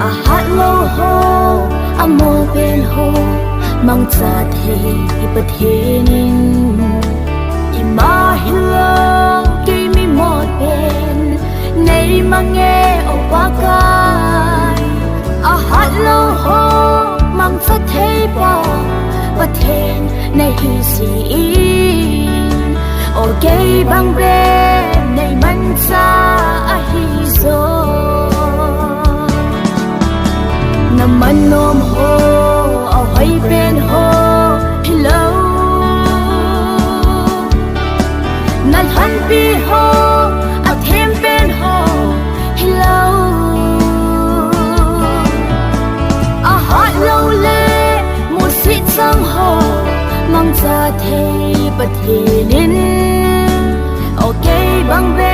a hat lo ho a mo ben ho mang cha the I pa the nin I ma hilo ki mi mo ben nei mange o wa kai a hat lo ho mang cha the ba pa then nei hi si o gay bang be nei man cha a hi so na man nom ho a hai ben ho hello na han pi ho a them ben ho hello a hat lo le mu si sang ho mang cha the pa the nin okay bang be